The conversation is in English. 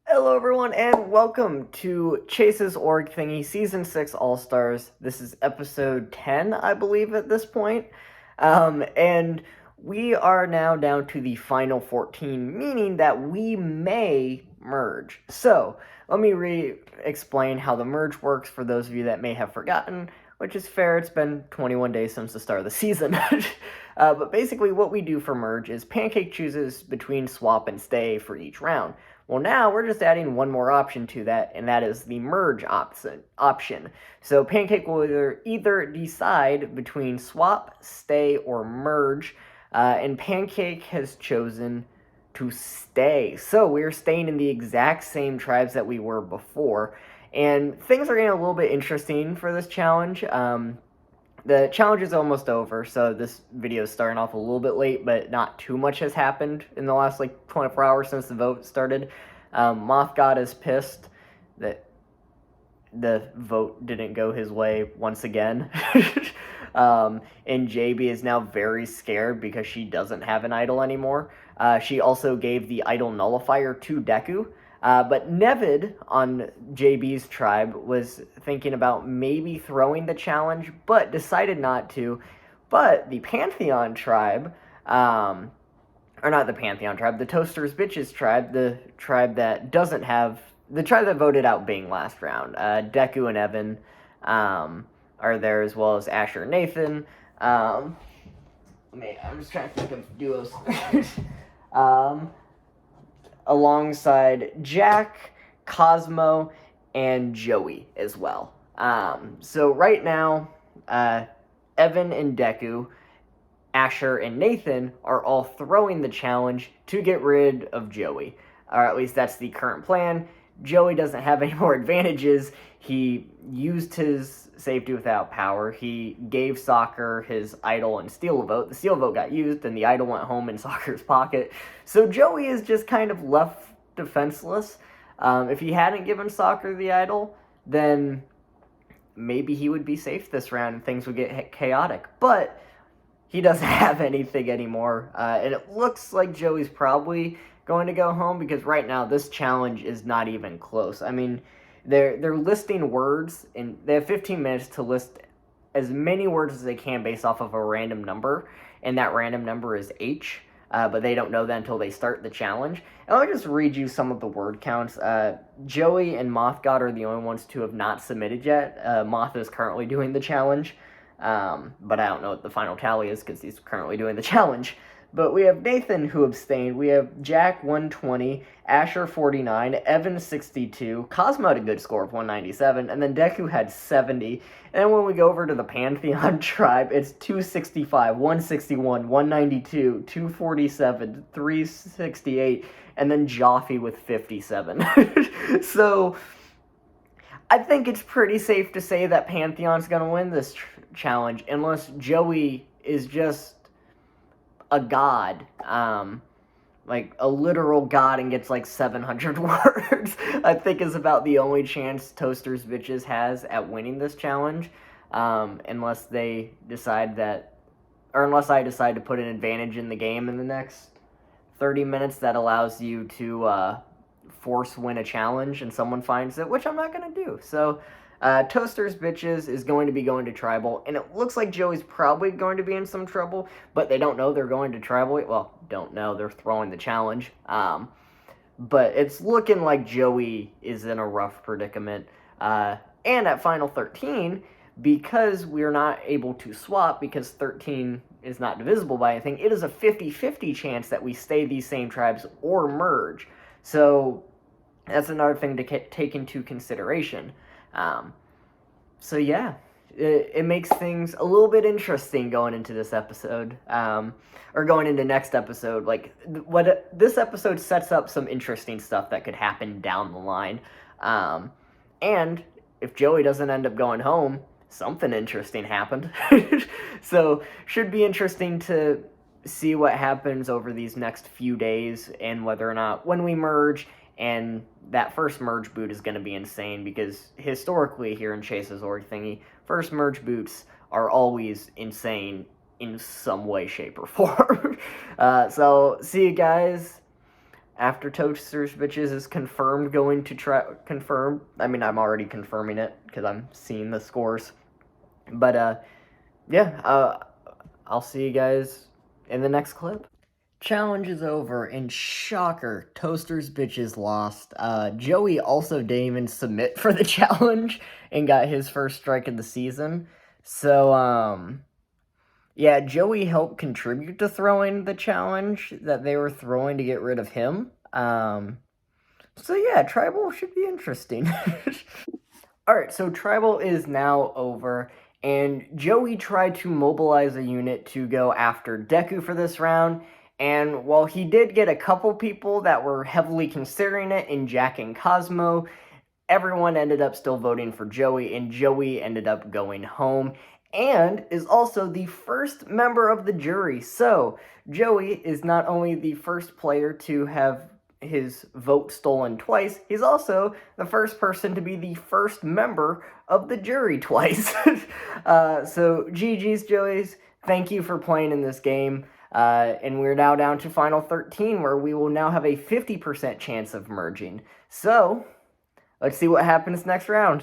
Hello, everyone, and welcome to Chase's Org Thingy Season 6 All Stars. This is episode 10, I believe, at this point. And we are now down to the final 14, meaning that we may merge. So, let me explain how the merge works for those of you that may have forgotten, which is fair. It's been 21 days since the start of the season. But basically, what we do for merge is Pancake chooses between swap and stay for each round. Well, now we're just adding one more option to that, and that is the merge option. So Pancake will either decide between swap, stay, or merge, and Pancake has chosen to stay. So we're staying in the exact same tribes that we were before, and things are getting a little bit interesting for this challenge. The challenge is almost over, so this video is starting off a little bit late, but not too much has happened in the last 24 hours since the vote started. Moth God is pissed that the vote didn't go his way once again. And JB is now very scared because she doesn't have an idol anymore. She also gave the idol nullifier to Deku. But Nevid on JB's tribe was thinking about maybe throwing the challenge, but decided not to. But the Pantheon tribe, or not the Pantheon tribe, the Toasters Bitches tribe, the tribe that doesn't have, the tribe that voted out Bing last round, Deku and Evan are there, as well as Asher and Nathan. I'm just trying to think of duos. Alongside Jack, Cosmo, and Joey as well. So right now, Evan and Deku, Asher and Nathan are all throwing the challenge to get rid of Joey. Or at least that's the current plan. Joey doesn't have any more advantages. He used his safety without power. He gave Soccer his idol and steal vote. The steal vote got used, and the idol went home in Soccer's pocket. So Joey is just kind of left defenseless. If he hadn't given Soccer the idol, then maybe he would be safe this round and things would get chaotic. But he doesn't have anything anymore, and it looks like Joey's probably going to go home because right now this challenge is not even close. I mean, they're listing words, and they have 15 minutes to list as many words as they can based off of a random number, and that random number is H, but they don't know that until they start the challenge. And I'll just read you some of the word counts. Joey and Moth God are the only ones to have not submitted yet. Moth is currently doing the challenge. But I don't know what the final tally is because he's currently doing the challenge. But we have Nathan, who abstained. We have Jack, 120, Asher, 49, Evan, 62, Cosmo had a good score of 197, and then Deku had 70. And then when we go over to the Pantheon tribe, it's 265, 161, 192, 247, 368, and then Joffy with 57. So I think it's pretty safe to say that Pantheon's going to win this challenge, unless Joey is just a god, like a literal god, and gets like 700 words. I think is about the only chance Toasters Bitches has at winning this challenge, unless they decide that, or unless I decide to put an advantage in the game in the next 30 minutes that allows you to force win a challenge and someone finds it, which I'm not going to do. So Toasters Bitches is going to be going to Tribal, and it looks like Joey's probably going to be in some trouble, but they don't know they're going to Tribal. Well, don't know, they're throwing the challenge. But it's looking like Joey is in a rough predicament. And at Final 13, because we're not able to swap, because 13 is not divisible by anything, it is a 50-50 chance that we stay these same tribes or merge. So that's another thing to take into consideration. So yeah, it makes things a little bit interesting going into this episode, or going into next episode. Like, this episode sets up some interesting stuff that could happen down the line. And if Joey doesn't end up going home, something interesting happened. So should be interesting to see what happens over these next few days, and whether or not when we merge. And that first merge boot is going to be insane, because historically here in Chase's Org Thingy, first merge boots are always insane in some way, shape, or form. So see you guys after Toasters Bitches is confirmed going to confirm. I mean, I'm already confirming it because I'm seeing the scores. But yeah, I'll see you guys in the next clip. Challenge is over, and shocker, Toasters Bitches lost. Joey also didn't even submit for the challenge and got his first strike of the season. So, yeah, Joey helped contribute to throwing the challenge that they were throwing to get rid of him. So yeah, Tribal should be interesting. Alright, so Tribal is now over, and Joey tried to mobilize a unit to go after Deku for this round, and while he did get a couple people that were heavily considering it in Jack and Cosmo, everyone ended up still voting for Joey, and Joey ended up going home, and is also the first member of the jury. So, Joey is not only the first player to have his vote stolen twice, he's also the first person to be the first member of the jury twice. So, GG's, Joey's. Thank you for playing in this game. And we're now down to Final 13, where we will now have a 50% chance of merging. So, let's see what happens next round.